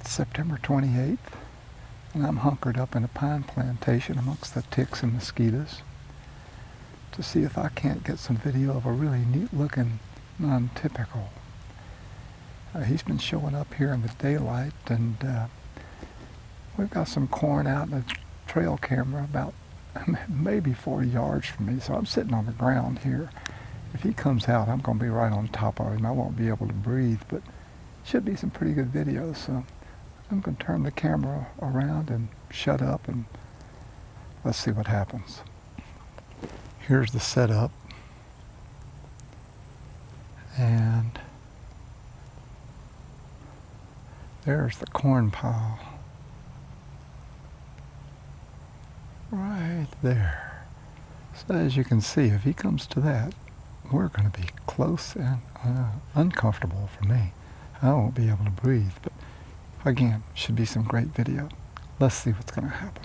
It's September 28th, and I'm hunkered up in a pine plantation amongst the ticks and mosquitoes to see if I can't get some video of a really neat-looking nontypical. He's been showing up here in the daylight, and we've got some corn out in a trail camera about maybe 40 yards from me, so I'm sitting on the ground here. If he comes out, I'm going to be right on top of him. I won't be able to breathe, but should be some pretty good videos. So I'm going to turn the camera around and shut up, and let's see what happens. Here's the setup, and there's the corn pile right there. So as you can see, if he comes to that, we're going to be close and uncomfortable for me. I won't be able to breathe, but again, should be some great video. Let's see what's going to happen.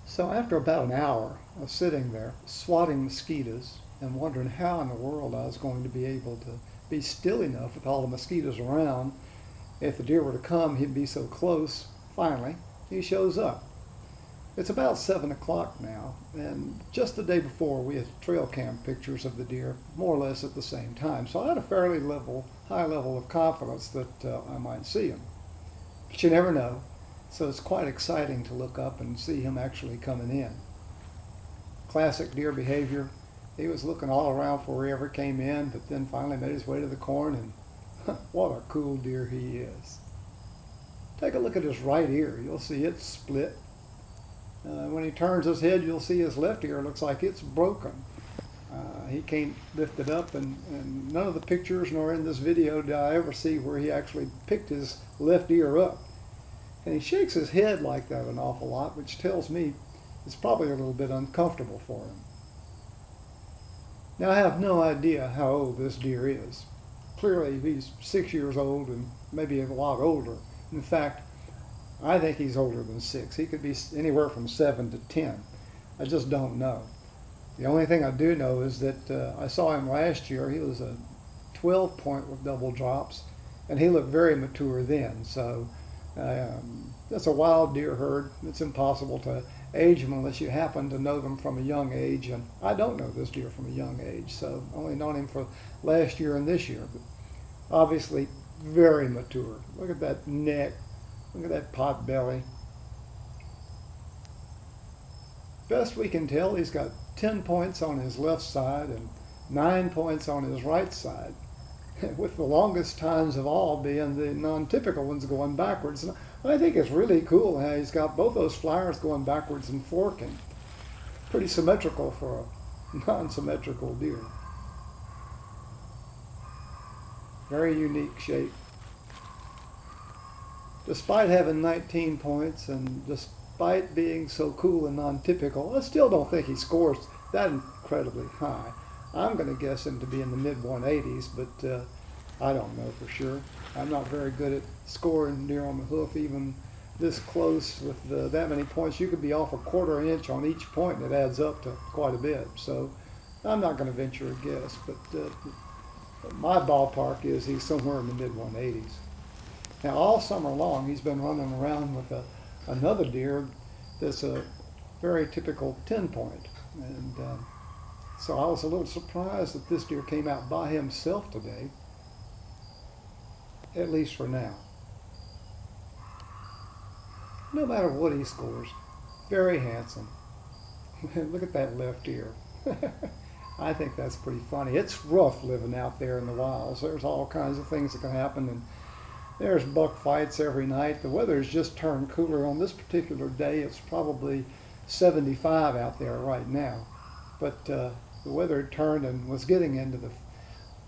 So after about an hour of sitting there swatting mosquitoes and wondering how in the world I was going to be able to be still enough with all the mosquitoes around, if the deer were to come, he'd be so close. Finally, he shows up. It's about 7 o'clock now, and just the day before we had trail cam pictures of the deer more or less at the same time. So I had a fairly high level of confidence that I might see him. But you never know. So it's quite exciting to look up and see him actually coming in. Classic deer behavior. He was looking all around for wherever he came in, but then finally made his way to the corn, and what a cool deer he is. Take a look at his right ear. You'll see it's split. When he turns his head, you'll see his left ear looks like it's broken. He can't lift it up, and none of the pictures nor in this video did I ever see where he actually picked his left ear up. And he shakes his head like that an awful lot, which tells me it's probably a little bit uncomfortable for him. Now, I have no idea how old this deer is. Clearly, he's 6 years old and maybe a lot older. In fact, I think he's older than 6. He could be anywhere from 7 to 10. I just don't know. The only thing I do know is that I saw him last year. He was a 12 point with double drops, and he looked very mature then. So that's a wild deer herd. It's impossible to age them unless you happen to know them from a young age, and I don't know this deer from a young age, so I've only known him for last year and this year. But obviously very mature. Look at that neck. Look at that pot belly. Best we can tell, he's got 10 points on his left side and 9 points on his right side, with the longest tines of all being the non-typical ones going backwards. And I think it's really cool how he's got both those flyers going backwards and forking. Pretty symmetrical for a non-symmetrical deer. Very unique shape. Despite having 19 points and despite being so cool and non-typical, I still don't think he scores that incredibly high. I'm going to guess him to be in the mid-180s, but I don't know for sure. I'm not very good at scoring deer on the hoof, even this close with that many points. You could be off a quarter inch on each point, and it adds up to quite a bit. So I'm not going to venture a guess, but my ballpark is he's somewhere in the mid-180s. Now, all summer long, he's been running around with another deer that's a very typical 10 point. And so I was a little surprised that this deer came out by himself today, at least for now. No matter what he scores, very handsome. Look at that left ear. I think that's pretty funny. It's rough living out there in the wilds. There's all kinds of things that can happen, and there's buck fights every night. The weather's just turned cooler. On this particular day, it's probably 75 out there right now. But the weather had turned and was getting into the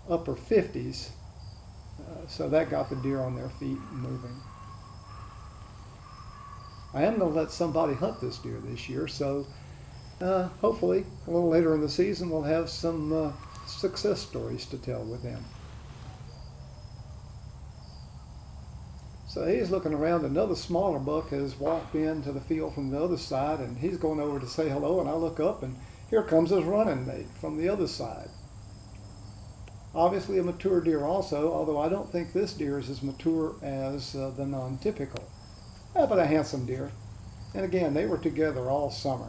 upper 50s. So that got the deer on their feet and moving. I am going to let somebody hunt this deer this year, so hopefully a little later in the season we'll have some success stories to tell with him. So he's looking around. Another smaller buck has walked into the field from the other side, and he's going over to say hello, and I look up, and here comes his running mate from the other side. Obviously a mature deer also, although I don't think this deer is as mature as the non-typical. But a handsome deer. And again, they were together all summer.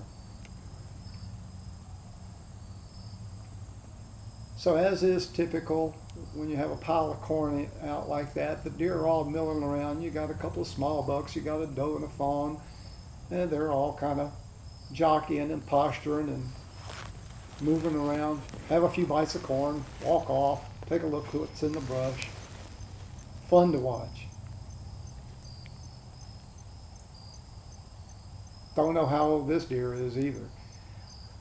So as is typical, when you have a pile of corn out like that, the deer are all milling around. You got a couple of small bucks, you got a doe and a fawn, and they're all kind of jockeying and posturing and moving around, have a few bites of corn, walk off, take a look at what's in the brush. Fun to watch. Don't know how old this deer is either.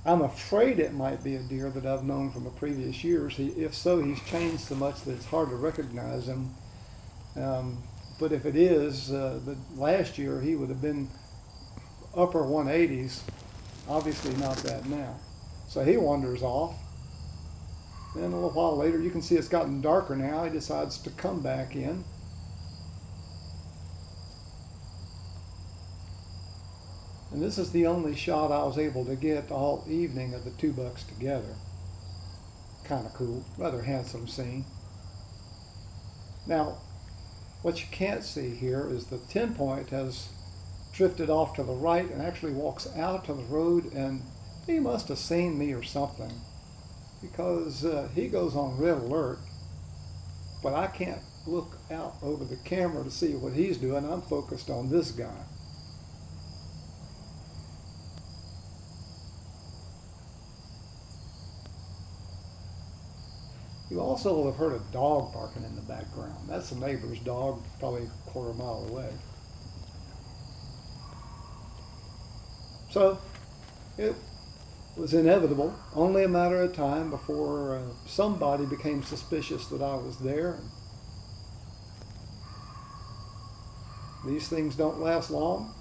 I'm afraid it might be a deer that I've known from the previous years. If so, he's changed so much that it's hard to recognize him. But if it is, the last year he would have been upper 180s, obviously not that now. So he wanders off. Then a little while later, you can see it's gotten darker now. He decides to come back in. And this is the only shot I was able to get all evening of the two bucks together. Kind of cool, rather handsome scene. Now, what you can't see here is the 10 point has drifted off to the right and actually walks out to the road, and he must have seen me or something, because he goes on red alert, but I can't look out over the camera to see what he's doing. I'm focused on this guy. You also will have heard a dog barking in the background. That's the neighbor's dog, probably a quarter mile away. So it was inevitable, only a matter of time before somebody became suspicious that I was there. These things don't last long.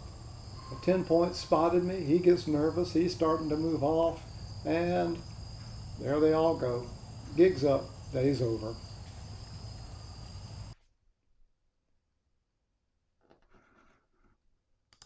A 10 point spotted me, he gets nervous, he's starting to move off, and there they all go. Gig's up, day's over.